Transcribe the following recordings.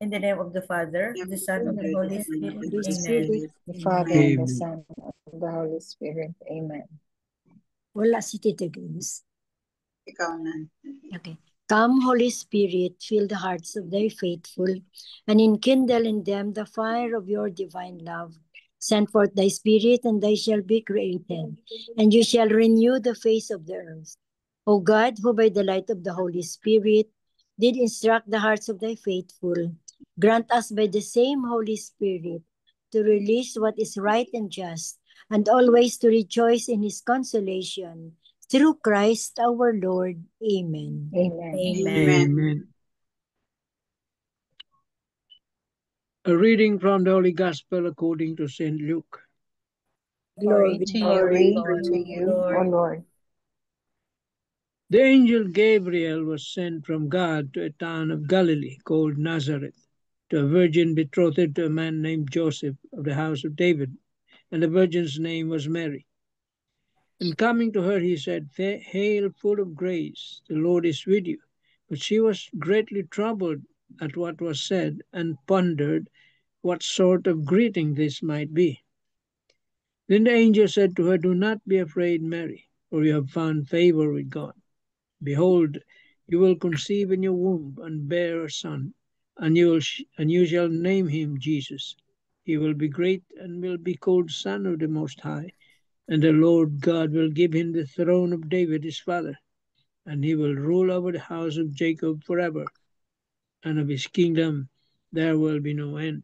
In the name of the Father, the Son, and the Holy Spirit. Holy Amen. Spirit, the Father, and the Son, and the Holy Spirit. Amen. Wala si Tita Grace. Ikaw na. Okay. Come, Holy Spirit, fill the hearts of thy faithful, and enkindle in them the fire of your divine love. Send forth thy Spirit, and they shall be created, and you shall renew the face of the earth. O God, who by the light of the Holy Spirit did instruct the hearts of thy faithful, grant us by the same Holy Spirit to release what is right and just, and always to rejoice in his consolation. Through Christ our Lord. Amen. Amen. Amen. A reading from the Holy Gospel according to St. Luke. Glory to Glory you, to you, O Lord. The angel Gabriel was sent from God to a town of Galilee called Nazareth, to a virgin betrothed to a man named Joseph of the house of David, and the virgin's name was Mary. And coming to her, he said, Hail, full of grace, the Lord is with you. But she was greatly troubled at what was said, and pondered what sort of greeting this might be. Then the angel said to her, Do not be afraid, Mary, for you have found favor with God. Behold, you will conceive in your womb and bear a son, and you shall name him Jesus. He will be great and will be called Son of the Most High, and the Lord God will give him the throne of David his father, and he will rule over the house of Jacob forever, and of his kingdom there will be no end.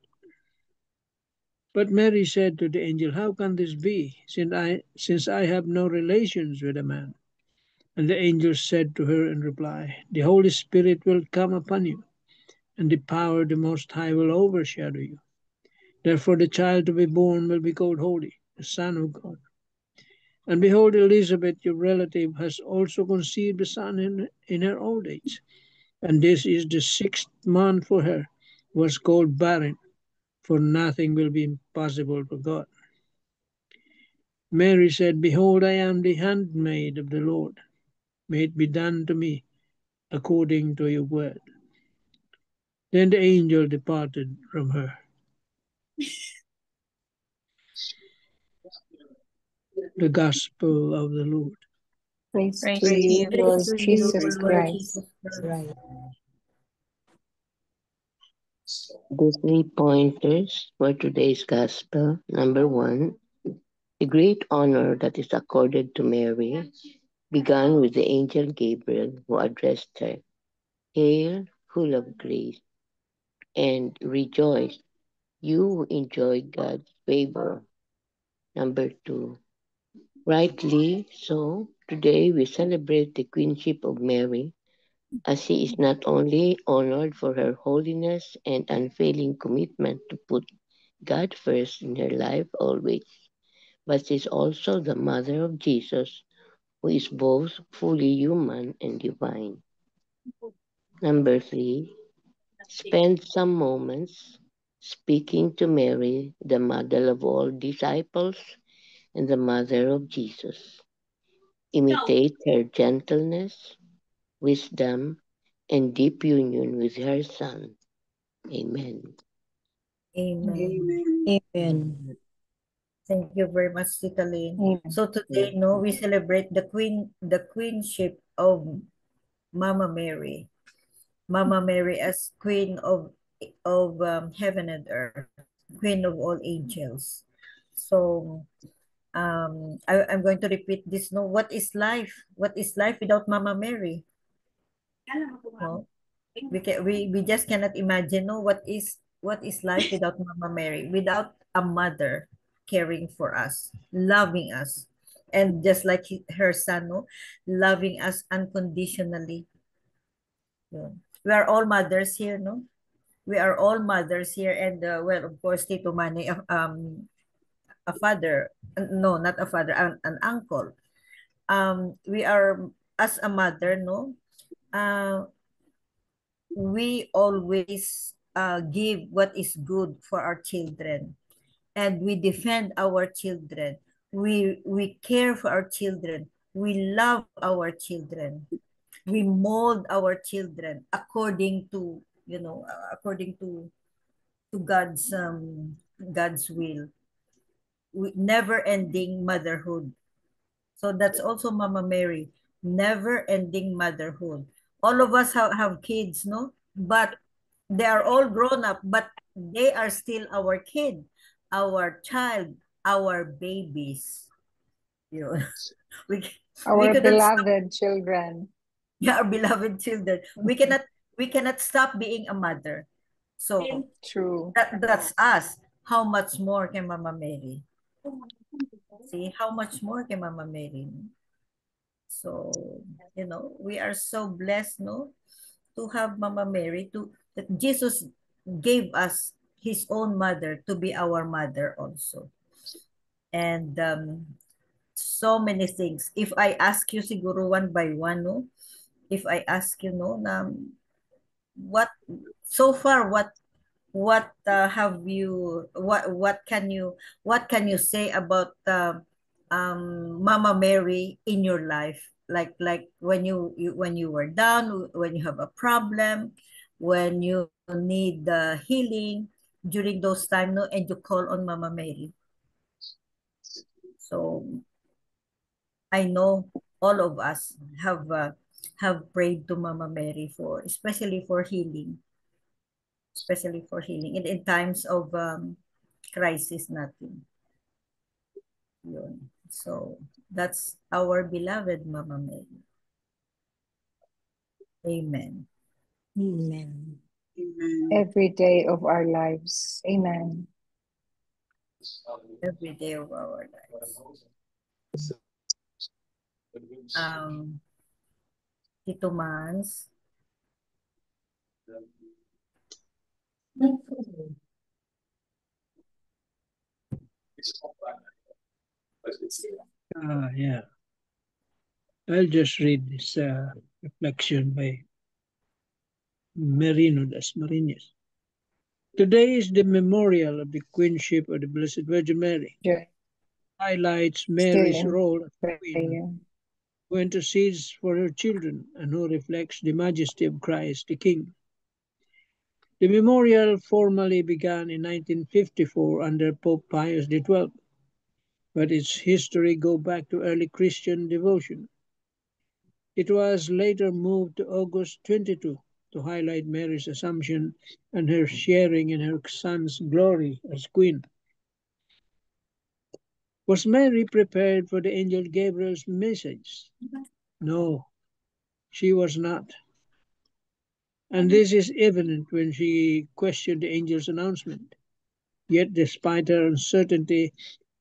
But Mary said to the angel, How can this be, since I have no relations with a man? And the angel said to her in reply, The Holy Spirit will come upon you, and the power of the Most High will overshadow you. Therefore the child to be born will be called Holy, the Son of God. And behold, Elizabeth, your relative, has also conceived a son in her old age. And this is the 6th month for her, who was called barren, for nothing will be impossible for God. Mary said, Behold, I am the handmaid of the Lord. May it be done to me according to your word. Then the angel departed from her. The Gospel of the Lord. Praise Praise to you, you, Lord to you, Jesus Lord Christ. Jesus Christ. right. The 3 pointers for today's Gospel. Number 1, the great honor that is accorded to Mary began with the angel Gabriel, who addressed her, Hail, full of grace, and rejoice, you who enjoy God's favor. Number 2, rightly so, today we celebrate the queenship of Mary, as she is not only honored for her holiness and unfailing commitment to put God first in her life always, but she is also the mother of Jesus, who is both fully human and divine. Number 3, spend some moments speaking to Mary, the mother of all disciples and the mother of Jesus. Imitate her gentleness, wisdom, and deep union with her Son. Amen. Amen. Amen. Thank you very much, Tita Lynn. Amen. So today, we celebrate the queenship of Mama Mary. Mama Mary as Queen of heaven and earth, Queen of all angels. So I'm going to repeat this. No, what is life? What is life without Mama Mary? No, we just cannot imagine. No, what is life without Mama Mary? Without a mother caring for us, loving us, and just like her son, no, loving us unconditionally. Yun. We are all mothers here, no? We are all mothers here, and well, of course, Tito Manny, a father, no, not a father, an uncle. We are, as a mother, no, we always give what is good for our children, and we defend our children. We care for our children. We love our children. We mold our children according to according to God's will. Never-ending motherhood. So that's also Mama Mary, never-ending motherhood. All of us have kids, no? But they are all grown up, but they are still our kid, our child, our babies. You know, we we Our cannot stop, beloved children. yeah, our beloved children. We cannot stop being a mother. So True. that's us. How much more can Mama Mary? See, how much more can Mama Mary? So, we are so blessed, no, to have Mama Mary, that Jesus gave us his own mother to be our mother also. And so many things. If I ask you siguro one by one, no, if I ask you, no, what so far, what can you say about Mama Mary in your life, like when you were down, when you have a problem, when you need the healing, during those time, no, and you call on Mama Mary. So I know all of us have prayed to Mama Mary, especially for healing, in times of crisis natin. Yun. So that's our beloved Mama Mary. Amen. Amen. Amen. Every day of our lives. Amen. Every day of our lives. Tito Mans. Yeah. I'll just read this reflection by Merino das Marinas. Today is the memorial of the Queenship of the Blessed Virgin Mary. Joy. Highlights Still Mary's in role as prayer. Queen, who intercedes for her children and who reflects the majesty of Christ the King. The memorial formally began in 1954 under Pope Pius XII, but its history goes back to early Christian devotion. It was later moved to August 22 to highlight Mary's assumption and her sharing in her son's glory as queen. Was Mary prepared for the angel Gabriel's message? No, she was not. And this is evident when she questioned the angel's announcement. Yet, despite her uncertainty,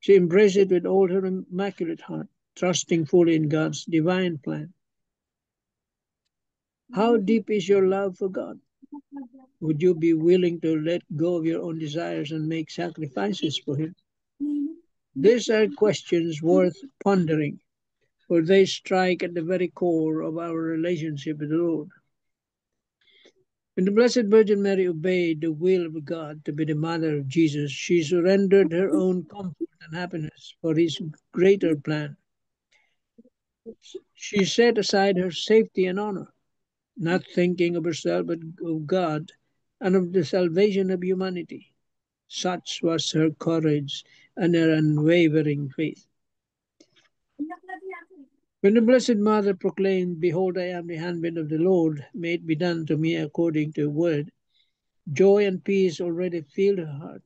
she embraced it with all her immaculate heart, trusting fully in God's divine plan. How deep is your love for God? Would you be willing to let go of your own desires and make sacrifices for Him? These are questions worth pondering, for they strike at the very core of our relationship with the Lord. When the Blessed Virgin Mary obeyed the will of God to be the mother of Jesus, she surrendered her own comfort and happiness for His greater plan. She set aside her safety and honor, not thinking of herself but of God and of the salvation of humanity. Such was her courage and her unwavering faith. When the Blessed Mother proclaimed, "Behold, I am the handmaid of the Lord, may it be done to me according to your word," joy and peace already filled her heart.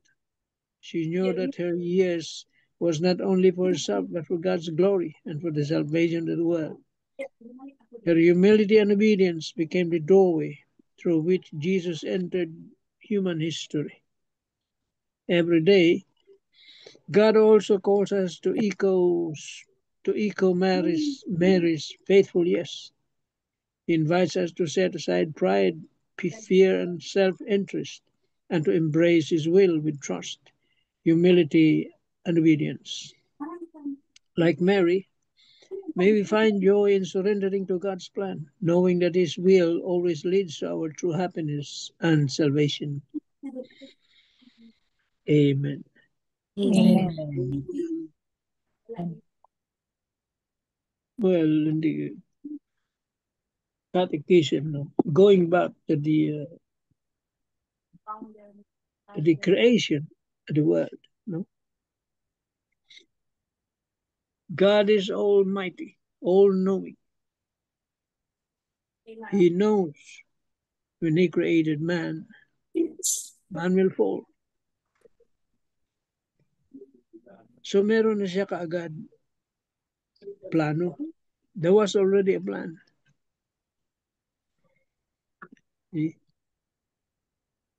She knew that her yes was not only for herself, but for God's glory and for the salvation of the world. Her humility and obedience became the doorway through which Jesus entered human history. Every day, God also calls us to echo Mary's faithful yes. He invites us to set aside pride, fear, and self-interest, and to embrace His will with trust, humility, and obedience. Like Mary, may we find joy in surrendering to God's plan, knowing that His will always leads to our true happiness and salvation. Amen. Amen. Well, in the catechism, going back to the to the creation of the world. No? God is almighty, all-knowing. He knows when he created man, man will fall. So meron na siya kaagad plano. There was already a plan.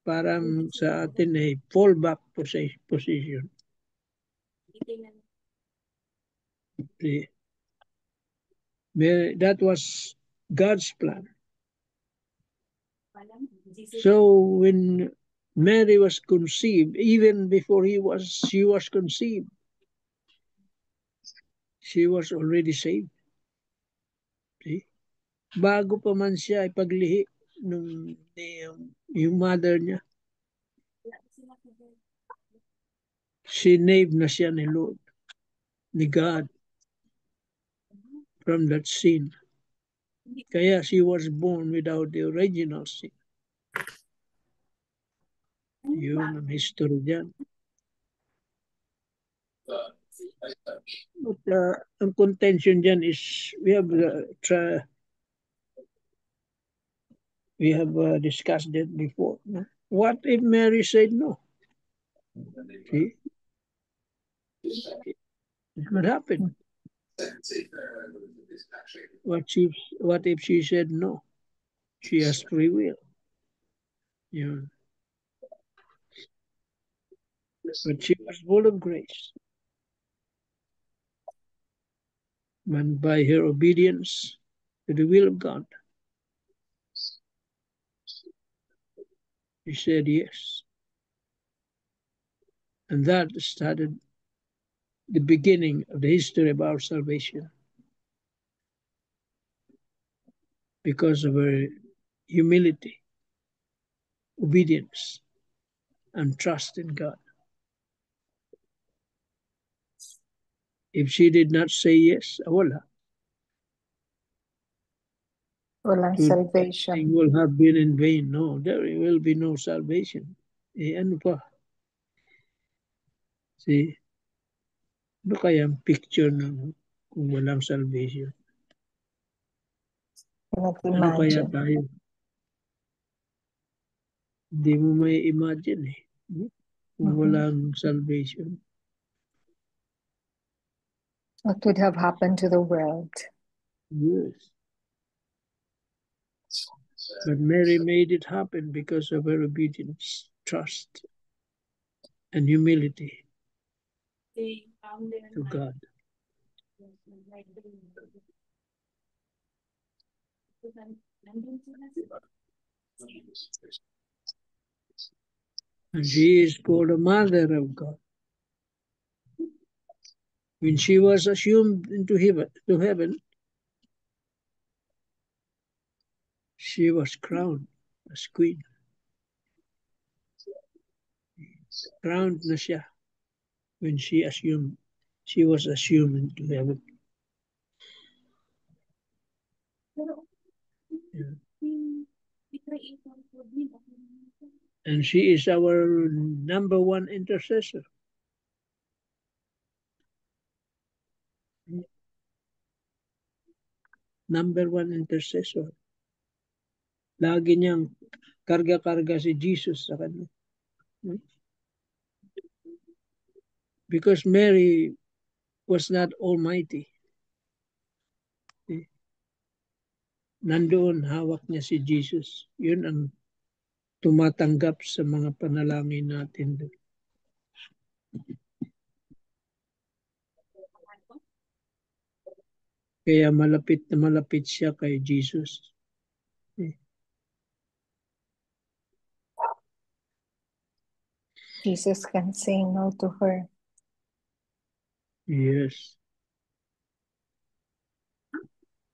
Parang sa atin ay fallback position. That was God's plan. So when Mary was conceived, even before she was conceived, she was already saved. See? Bago pa man siya ipaglihi nung yung mother niya, sinave na siya ni Lord, ni God, from that sin. Kaya she was born without the original sin. Yun ang history dyan. But ang contention dyan is we have discussed it before. No? What if Mary said no? See? It could happen. What if she said no? She has free will. Yeah. But she was full of grace. And by her obedience to the will of God, she said yes. And that started the beginning of the history of our salvation. Because of her humility, obedience, and trust in God. If she did not say yes, wala. Walang salvation. It will have been in vain. No, there will be no salvation. Ano pa? See? Ano kaya ang picture ng kung walang salvation? Ano kaya tayo? Hindi mo may imagine eh. Kung walang salvation. What would have happened to the world? Yes. But Mary made it happen because of her obedience, trust, and humility to God. And she is called a mother of God. When she was assumed into heaven, she was crowned as queen. Crowned na siya when she was assumed into heaven. Yeah. And she is our number one intercessor. Number one intercessor. Lagi niyang karga-karga si Jesus sa kanya. Because Mary was not almighty. Nandoon, hawak niya si Jesus. Yun ang tumatanggap sa mga panalangin natin. Kaya malapit na malapit siya kay Jesus. Jesus can say no to her. Yes.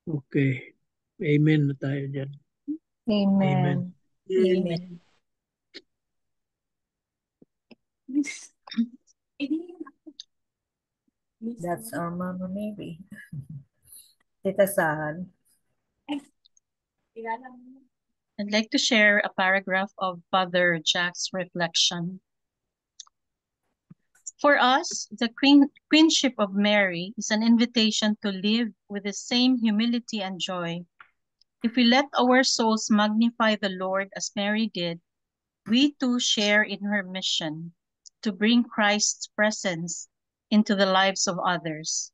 Okay. Amen na tayo dyan. Amen. Amen. That's our Mama Mary. Tita Saan. I'd like to share a paragraph of Father Jack's reflection. For us, the Queenship of Mary is an invitation to live with the same humility and joy. If we let our souls magnify the Lord as Mary did, we too share in her mission to bring Christ's presence into the lives of others.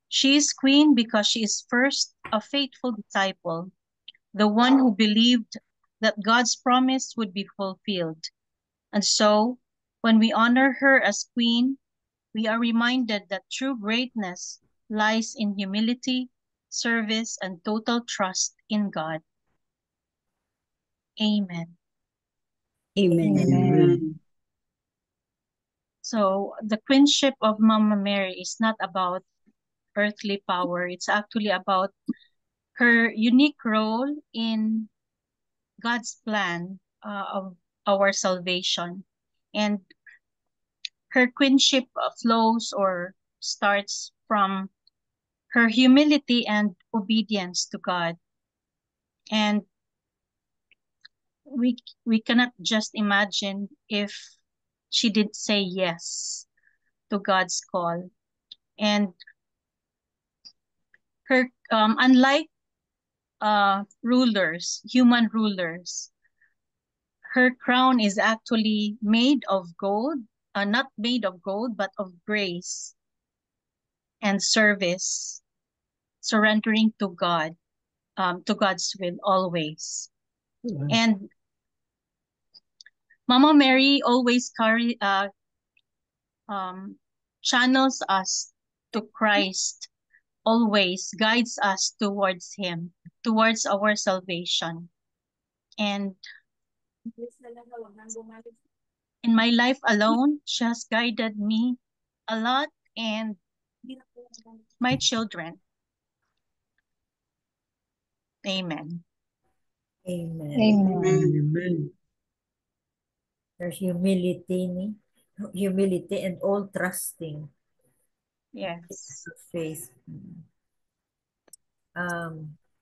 She is Queen because she is first a faithful disciple, the one who believed that God's promise would be fulfilled. And so, when we honor her as Queen, we are reminded that true greatness lies in humility, service, and total trust in God. Amen. Amen. Amen. So the Queenship of Mama Mary is not about earthly power. It's actually about her unique role in God's plan of our salvation. And her queenship flows or starts from her humility and obedience to God. And we cannot just imagine if she did say yes to God's call. And her unlike human rulers, her crown is actually made of gold, not made of gold, but of grace and service, surrendering to God, to God's will always. And Mama Mary always channels us to Christ, always guides us towards Him, towards our salvation. And in my life alone, she has guided me a lot and my children. Amen. Amen. Amen. Amen. There's humility and all trusting. Yes. Faith.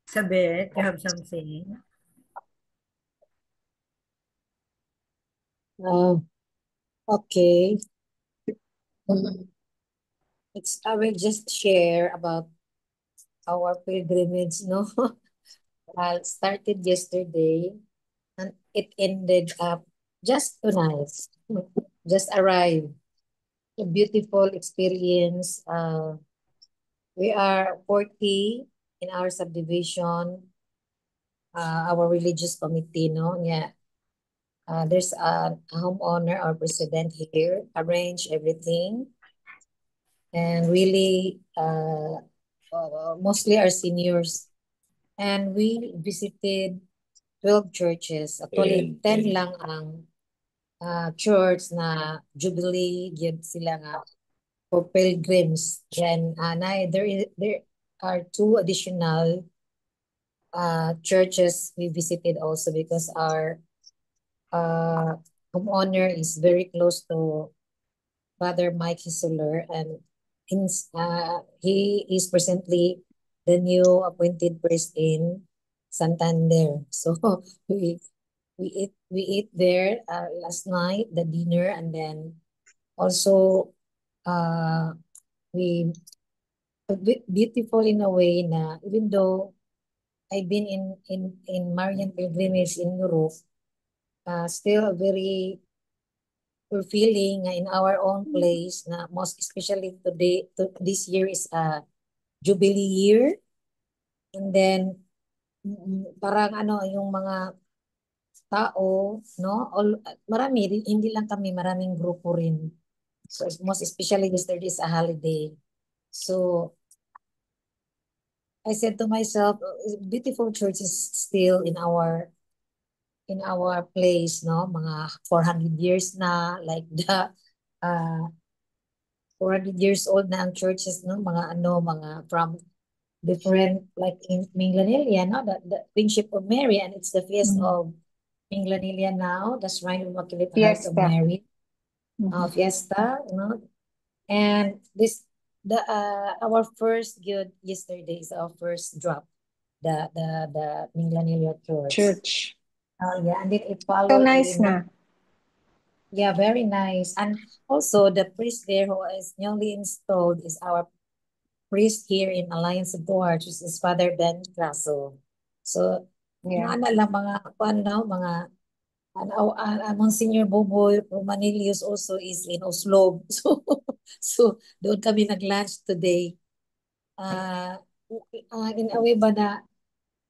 Sabet, you have something? Okay. I will just share about our pilgrimage, no? Started yesterday and it ended up just tonight. Just arrived. A beautiful experience. We are 40 in our subdivision, our religious committee, no? Yeah. There's a homeowner or president here, arrange everything. And really, mostly our seniors. And we visited 12 churches. Actually, 10 lang ang church na Jubilee, yun sila nga for pilgrims. Then there are 2 additional churches we visited also because our homeowner is very close to Father Mike Hisuler, and he is presently the new appointed priest in Santander. So we eat there last night, the dinner, and then also we beautiful in a way na even though I've been in Marian pilgrimage in Europe, still very fulfilling in our own place na most especially this year is a Jubilee year, and then parang yung mga tao, no, marami hindi lang kami, maraming grupo rin, so most especially yesterday is a holiday. So I said to myself, beautiful church is still in our place, no, mga 400 years na, like the 400 years old na ang churches, no, mga from different, like in Minglanilla, no, the Queenship of Mary, and it's the feast of Minglanilla now, the Shrine of Immaculate Heart of Mary, fiesta, no, and our first good yesterday is our first drop, the Minglanilla Church. Yeah, and then it So followed nice in na. yeah, very nice. And also the priest there who is newly installed is our priest here in Alliance of Boards, which is Father Ben Grasso. So, Yeah. ano lang mga ano, mga Monsignor Boboy Romanilius also is in Oslo. So doon kami nag-lunch today. In a way ba na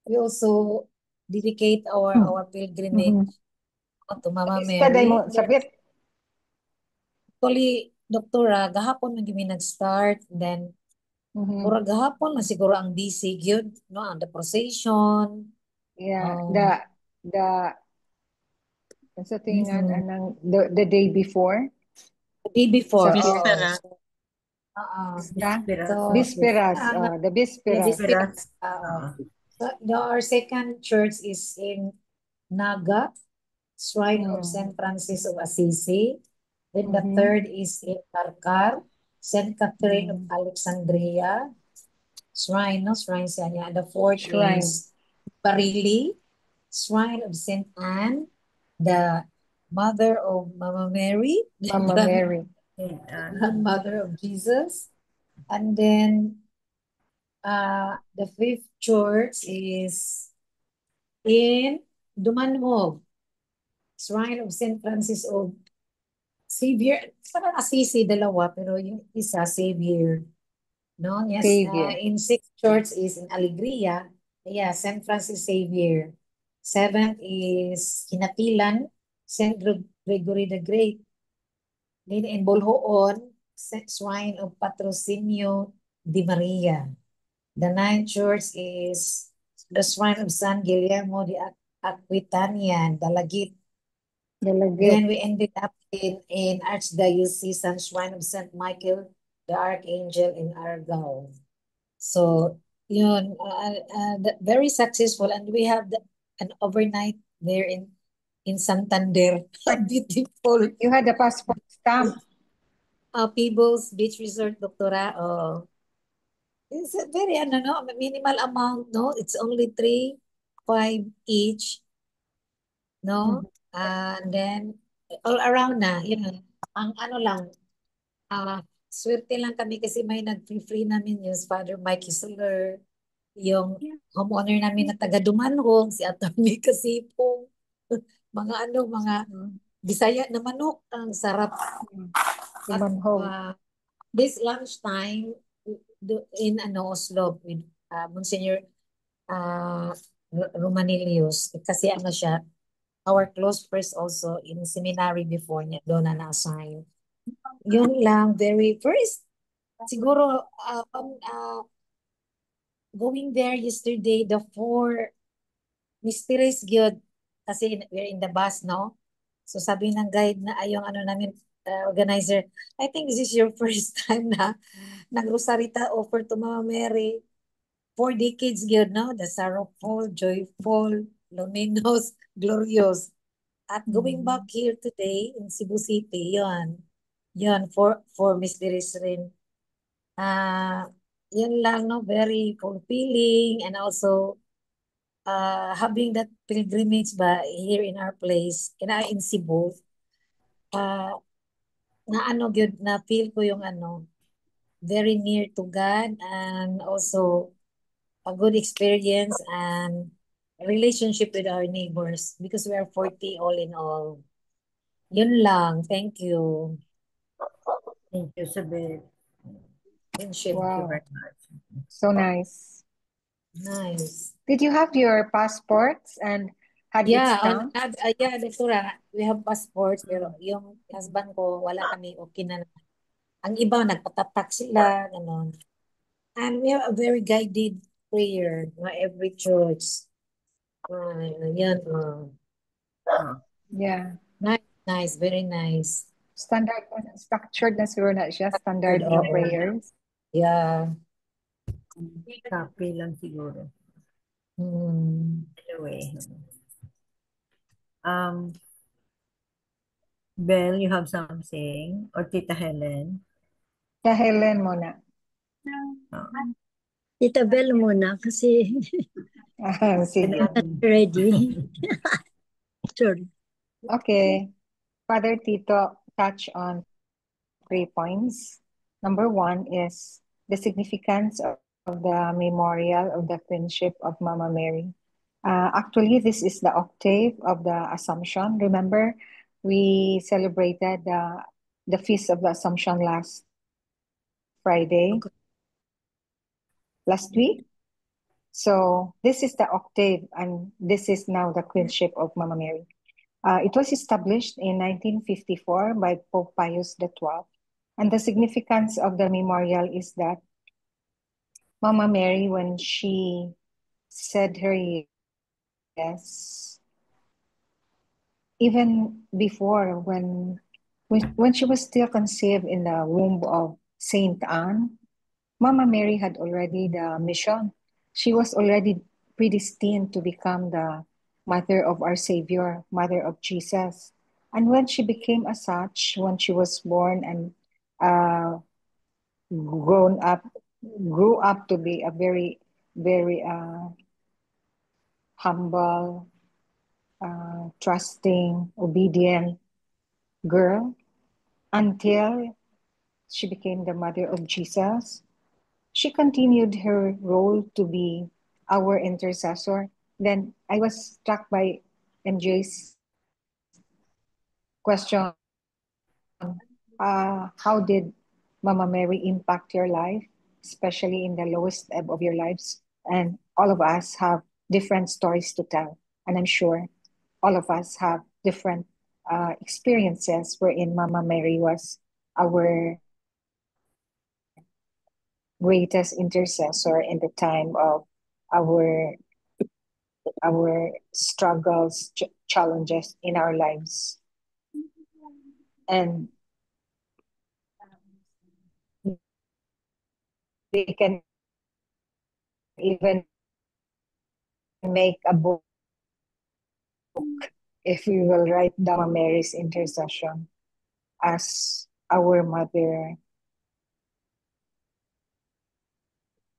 we also dedicate our pilgrimage to Mama Istaday Mary. mo, sabit. Actually, Doktora, gahapon man kami nag-start, then mura gahapon man siguro ang busy gyud, no, ang the procession. Yeah, Um, the sa tingan anang the day before. the day before. Sa Bispera. Bisperas, the Bisperas. Bisperas. So our second church is in Naga, Shrine of St. Francis of Assisi. Then the third is in Karkar, St. Catherine of Alexandria, Shrine, no? Shrine siya niya. And the fourth is Barili, Shrine of St. Anne, the mother of Mama Mary. Mama Mary. Mother of Jesus. And then the fifth church is in Dumanhog, Shrine of St. Francis of Xavier. Parang Assisi, dalawa, pero yung isa, Xavier. No? Yes, Xavier. in sixth church is in Alegria. Yeah, St. Francis Xavier. Seventh is Hinatilan, St. Gregory the Great. Then in Bolhoon, Shrine of Patrocinio di Maria. The ninth church is the Shrine of San Guillermo de Aquitanian, Dalagit. Then we ended up in Archdiocesan Shrine of St. Michael the Archangel in Argao. So, yun, very successful, and we have an overnight there in Santander. Beautiful. You had a passport stamp. Peebles Beach Resort, Doktora. It's a very minimal amount, no? It's only 3-5 each, no? And then all around na, yun. Ang ano lang, swerte lang kami kasi may nag-free namin yung Father Mike Isler, yung homeowner namin na taga Dumanhog, si Atty. Kasipong, mga Bisaya na manok, ang sarap. Dumanhog. This lunchtime in Oslo with Monsignor Romanilius, kasi siya, our close friends also in seminary before niya, doon na na-assign. Yun lang, very first, siguro, going there yesterday, the 4 mysteries good, kasi we're in the bus, no? So sabi ng guide na yung namin, organizer, I think this is your first time na nag-rosarita offer to Mama Mary. 4 decades good, no? The sorrowful, joyful, luminous, glorious. At going back here today in Cebu City, yun, for mysteries rin. Yun lang, no? Very fulfilling, and also having that pilgrimage ba here in our place, in Cebu, na feel ko yung very near to God, and also a good experience and relationship with our neighbors, because we are 40 all in all. Yun lang. Thank you. Thank you, Sabit. Thank you Wow. very much. So nice. Nice. Did you have your passports and had it Yeah, stamped? yeah, Doktora, we have passports, pero yung husband ko, wala kami, okay na naman. Ang iba, nagpatatak sila, ganon. And we have a very guided prayer na every church. Yan. Yeah. Nice, very nice. Standard, structured na siguro na siya, standard yung prayers. Yeah. Copy lang siguro. Anyway. Belle, you have something? Or Tita Helen? Tita Helen muna. Tita Belle muna kasi Sige. ready. Doctor. Okay. Father Tito touched on 3 points. Number 1 is the significance of the memorial of the Queenship of Mama Mary. Actually, this is the octave of the Assumption. Remember, we celebrated the Feast of the Assumption last Friday, Okay. last week. So this is the octave, and this is now the Queenship of Mama Mary. It was established in 1954 by Pope Pius XII. And the significance of the memorial is that Mama Mary, when she said her yes, even before when she was still conceived in the womb of Saint Anne, Mama Mary had already the mission. She was already predestined to become the mother of our Savior, mother of Jesus. And when she became as such, when she was born and uh, grown up, grew up to be a very, very humble, trusting, obedient girl until she became the mother of Jesus. She continued her role to be our intercessor. Then I was struck by MJ's question, how did Mama Mary impact your life, especially in the lowest ebb of your lives? And all of us have different stories to tell. And I'm sure all of us have different experiences wherein Mama Mary was our greatest intercessor in the time of our struggles, challenges in our lives. And we can even make a book if we will write down Mary's intercession as our mother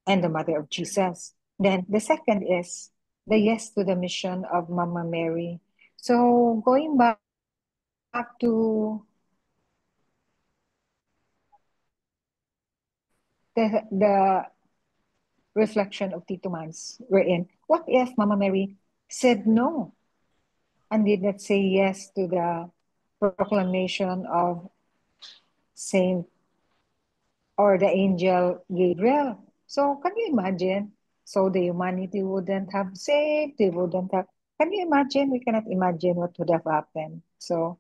and the mother of Jesus. Then the second is the yes to the mission of Mama Mary. So going back to the reflection of Tito Mans, wherein, what if Mama Mary said no and did not say yes to the proclamation of Saint or the angel Gabriel? So can you imagine? So the humanity wouldn't have saved, they wouldn't have. Can you imagine? We cannot imagine what would have happened. So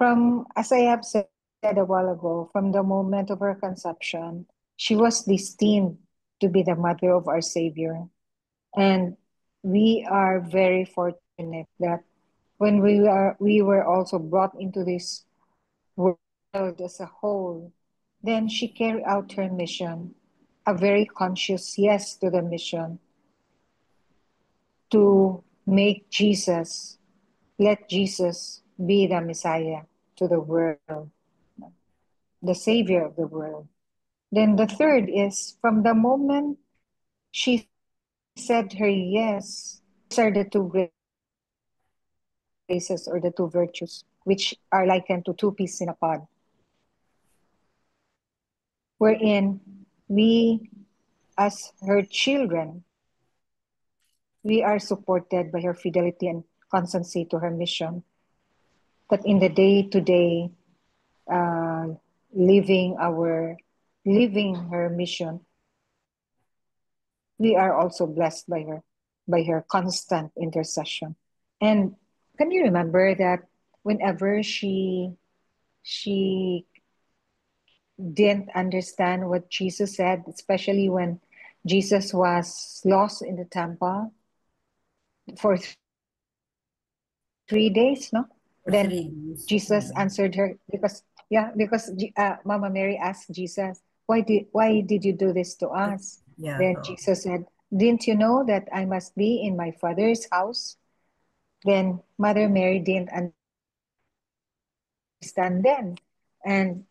as I have said a while ago, from the moment of her conception, she was destined to be the mother of our Savior. And we are very fortunate that when we were also brought into this world as a whole, then she carried out her mission, a very conscious yes to the mission, to make Jesus, let Jesus be the Messiah to the world, the Savior of the world. Then the third is, from the moment she said her yes, these are the two graces or the two virtues, which are likened to two peas in a pod, wherein we, as her children, we are supported by her fidelity and constancy to her mission, that in the day-to-day living her mission, we are also blessed by her constant intercession. And can you remember that whenever she didn't understand what Jesus said, especially when Jesus was lost in the temple for 3 days, no? For Then 3 days. Jesus answered her because Mama Mary asked Jesus, why did you do this to us? Yeah. Then Jesus said, didn't you know that I must be in my Father's house? Then Mother Mary didn't understand then. And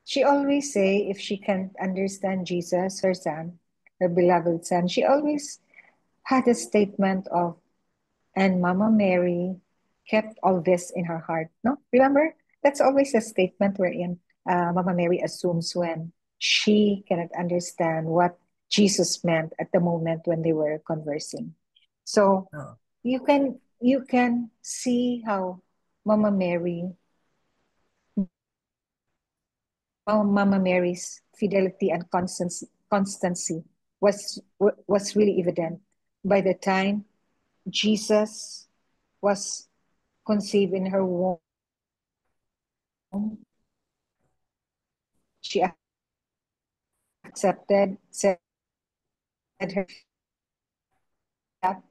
she always say, if she can't understand Jesus, her son, her beloved son, she always had a statement of, and Mama Mary kept all this in her heart. No, remember, that's always a statement wherein Mama Mary assumes when she cannot understand what Jesus meant at the moment when they were conversing. So Oh. you can see how Mama Mary's fidelity and constancy was really evident by the time Jesus was conceived in her womb. She accepted, said her that.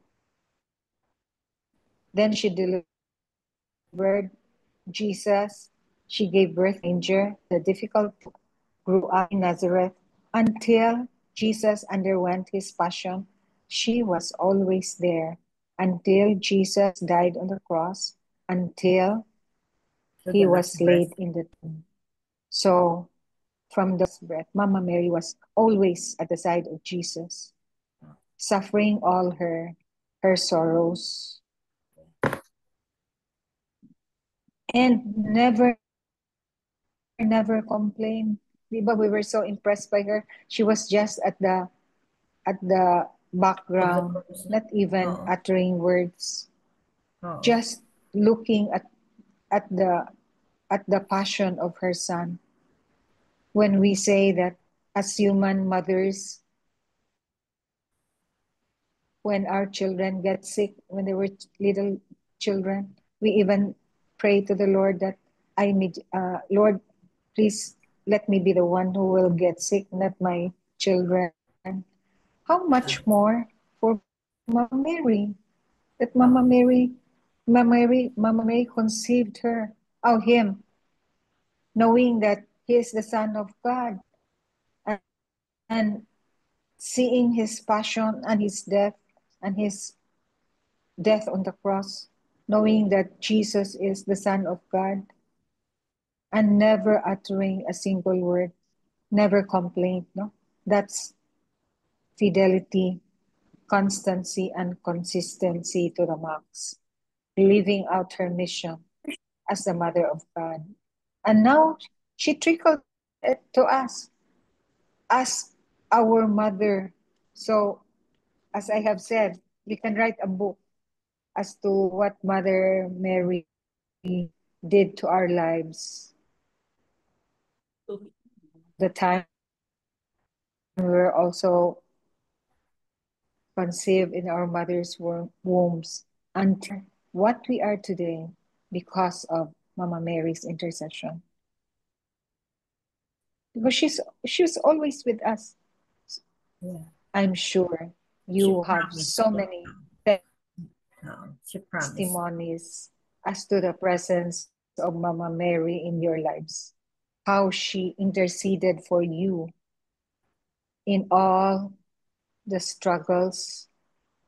Then she delivered Jesus. She gave birth to manger, the difficult grew up in Nazareth until Jesus underwent his passion. She was always there until Jesus died on the cross, until So he the was last breath. laid in the tomb. So from the breath, Mama Mary was always at the side of Jesus, suffering all her sorrows, and never complained. Diba, we were so impressed by her. She was just at the Of the background, cross. not even Oo. uttering words, Oo. just looking at the passion of her son. When we say that as human mothers, when our children get sick, when they were little children, we even pray to the Lord that Lord, please let me be the one who will get sick, not my children. How much more for Mama Mary? That Mama Mary conceived him, knowing that he is the Son of God, and seeing his passion and his death on the cross, knowing that Jesus is the Son of God, and never uttering a single word, never complained. No, that's fidelity, constancy, and consistency to the max, living out her mission as the Mother of God. And now she trickled it to us as our mother. So, as I have said, we can write a book as to what Mother Mary did to our lives. The time we were also conceived in our mother's wombs until what we are today because of Mama Mary's intercession. Because she was always with us. Yeah. I'm sure you have so many She promised. testimonies as to the presence of Mama Mary in your lives, how she interceded for you in all the struggles,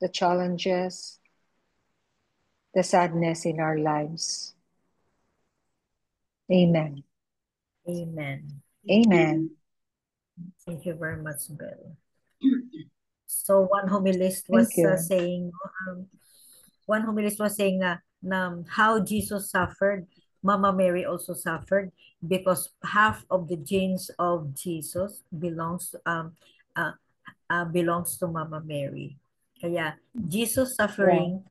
the challenges, the sadness in our lives. Amen. Amen. Amen. Thank you very much, Bill. So one homilist was saying, how Jesus suffered, Mama Mary also suffered, because half of the genes of Jesus belongs to Mama Mary. Kaya Jesus suffering,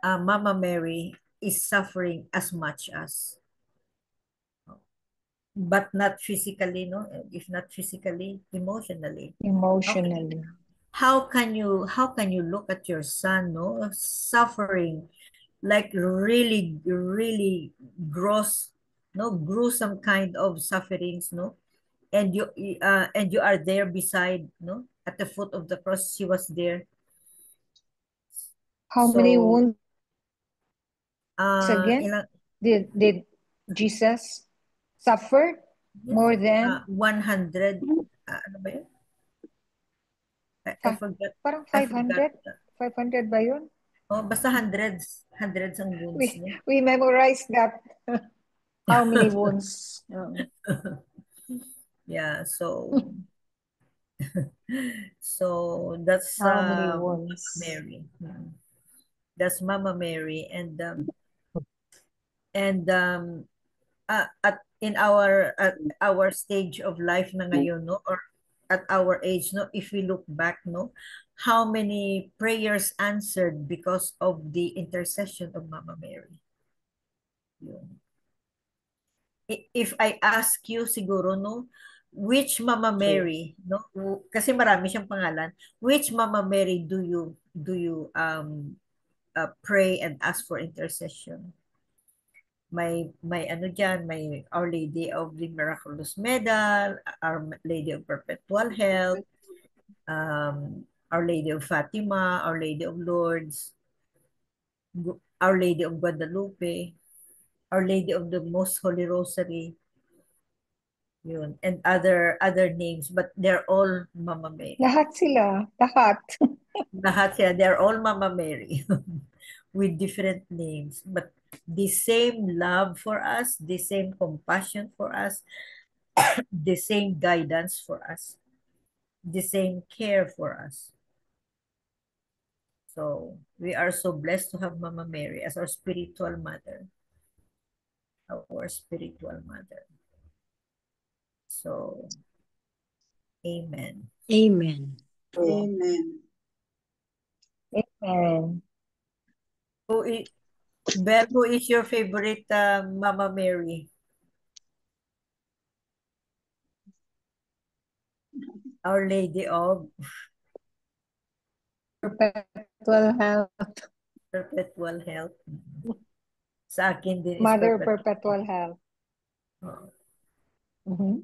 Mama Mary is suffering as much as, but not physically, no, if not physically, emotionally. Emotionally. How can you look at your son, no, suffering, like really gruesome kind of sufferings, no, and you are there beside, no, at the foot of the cross. She was there. How many wounds again ilang, did Jesus suffer? More than 100. Ano ba yun? I forgot. Parang I forgot. 500 ba yun? Oh, basta hundreds ang wounds. We memorized that. How many wounds? Yeah, so that's how many wounds? Mary. That's Mama Mary, and And at our stage of life na ngayon, no, or at our age, no, if we look back, no, how many prayers answered because of the intercession of Mama Mary. Yun. If I ask you siguro, no, which Mama Mary, no, kasi marami siyang pangalan, which Mama Mary do you pray and ask for intercession? May ano diyan, may Our Lady of the Miraculous Medal, Our Lady of Perpetual Help, Our Lady of Fatima, Our Lady of Lourdes, Our Lady of Guadalupe, Our Lady of the Most Holy Rosary, yun, and other names, but they're all Mama Mary. Lahat sila. Lahat. Lahat sila, they're all Mama Mary with different names, but the same love for us, the same compassion for us, the same guidance for us, the same care for us. So we are so blessed to have Mama Mary as our spiritual mother. Our spiritual mother. So, amen. Amen. Amen. Amen. Belle, who is your favorite Mama Mary? Our Lady of Perpetual health. Perpetual Health. Sa akin din is Mother Perpetual Health. Oh. Mm-hmm.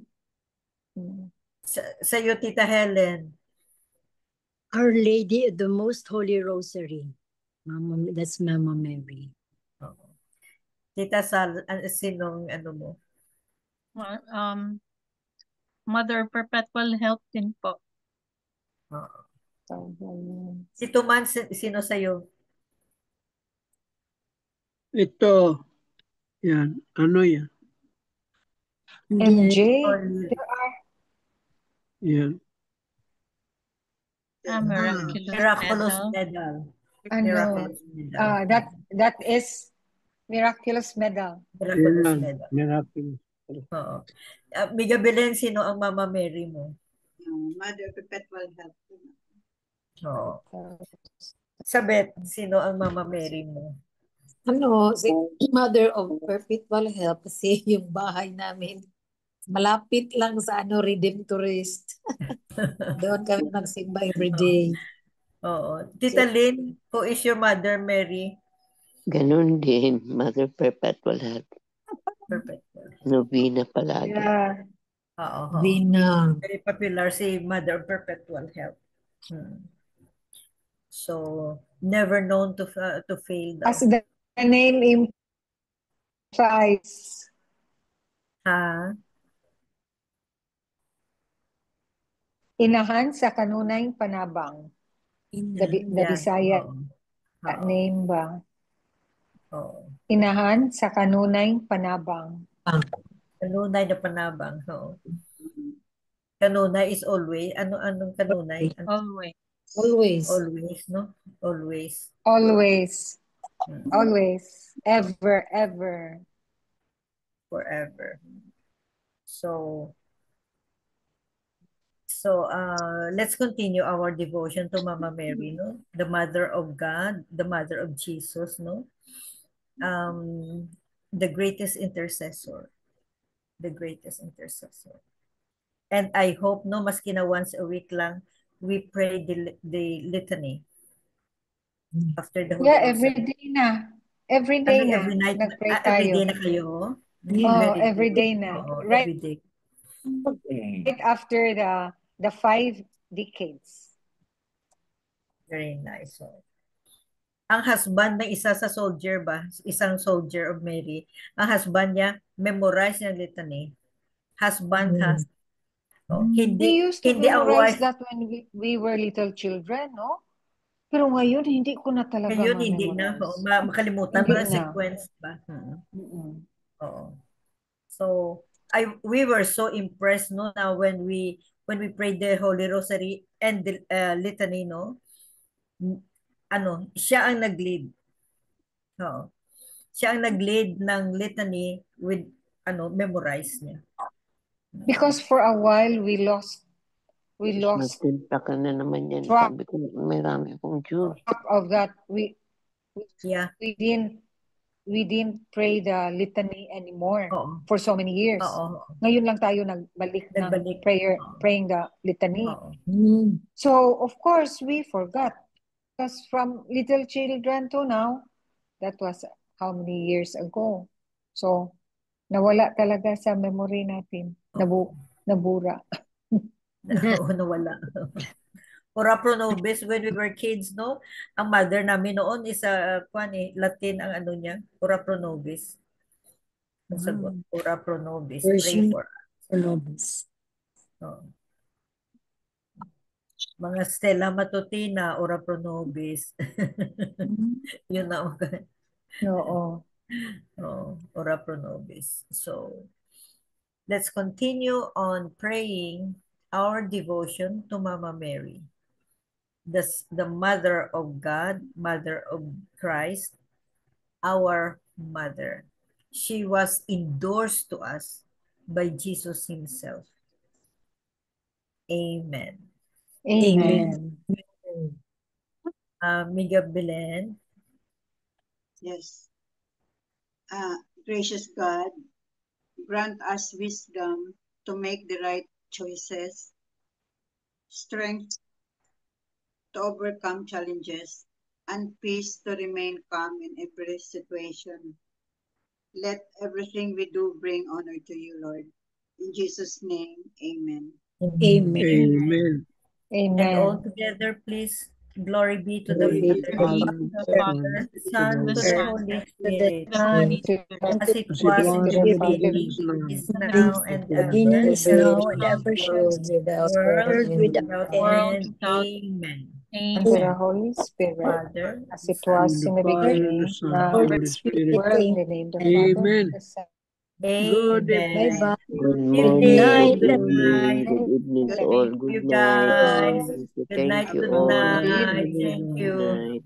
Iyo, Tita Helen. Our Lady of the Most Holy Rosary. That's Mama Mary. Oh. Tita Sal, sinong ano mo? Mother Perpetual Help din po. Si Tuman, sino sa'yo? Ito, yan, ano yan? MJ? Yan. Miraculous Medal. Miraculous Medal. That is Miraculous Medal. Miraculous Medal. Miraculous. Oo. Miga Belen, sino ang Mama Mary mo? Mother Perpetual Help. Oo. Sabet, sino ang Mama Mary mo? Si Mother of Perpetual Help kasi yung bahay namin malapit lang sa Redemptorist. Doon kami magsimba every day. Oo. Tita Lynn, who is your Mother Mary? Ganun din, Mother Perpetual Help. Perpetual. Novena palagi. Yeah. Oo. Novena. Very popular si Mother Perpetual Help. So, never known to fail daw. As the name implies. Inahan sa kanunay panabang. The Bisaya name ba? Inahan sa kanunay panabang. Kanunay na panabang. Kanunay is always. Anong kanunay? Always. Always. Always, no? Always. Always. Always. Ever, ever. Forever. So, let's continue our devotion to Mama Mary, no? The Mother of God, the Mother of Jesus, no? The greatest intercessor. The greatest intercessor. And I hope, no, maski na once a week lang, we pray the litany after the Holy Rosary. Every day na. Every day na. Every night. Nag-pray Every tayo. day na kayo? Every day na. Right. Every day. Right after the 5 decades. Very nice. So, ang husband ng isa sa soldier ba? Isang soldier of Mary. Ang husband niya, memorize ng litany. Husband ha. We used to memorize that when we were little children, no? Pero ngayon, hindi ko na talaga ngayon, hindi na. Makalimutan mo na sequence ba? Oo. So, we were so impressed, no, now when we prayed the Holy Rosary and the litany, no, siya ang nag-lead. Siya ang nag-lead ng litany with memorize niya. Because for a while, we lost Magtinta ka na naman yan. track Sabi ko, marami akong Diyos. of that. Yeah. We didn't pray the litany anymore Oo. for so many years. Oo. Ngayon lang tayo nagbalik ng praying the litany. Oo. So, of course, we forgot. Because from little children to now, that was how many years ago. So, nawala talaga sa memory natin. Nabura. Oo, nawala. Ora pro nobis, when we were kids, no? Ang mother namin noon is Latin ang ano niya, ora pro nobis. Ang sagot, ora pro nobis, pray Version for pro nobis. Oh. Mga Stella Matutina, ora pro nobis. Yun na. Oo. Oh, ora pro nobis. So, let's continue on praying our devotion to Mama Mary, the Mother of God, Mother of Christ, our Mother. She was endorsed to us by Jesus Himself. Amen. Amen. Amiga Belen. Yes. Gracious God, grant us wisdom to make the right choices, strength to overcome challenges, and peace to remain calm in every situation. Let everything we do bring honor to you, Lord. In Jesus' name, amen. Amen. Amen. And all Amen. together, please, glory be to Glory the be to Father, the the Father, Son, the the Son, Holy the Spirit, Holy To Spirit, as it As it was in was the in the beginning, beginning, is now, now, and beginning ever, is now and ever shall World be, without world end. without without end. end. Amen. and to the Amen. Holy Spirit, Father, as it Son, was in in the the Father, the beginning, Son, now, the Holy Holy Spirit, Spirit. world, in the name of the amen. Father, Amen. the Son. Good Amen. Bye bye. Good Good morning, evening, good good evening, night. good evening Good to all. evening. You Good night. guys. Thank you, Good night, thank you good all. night. Good Thank you. night.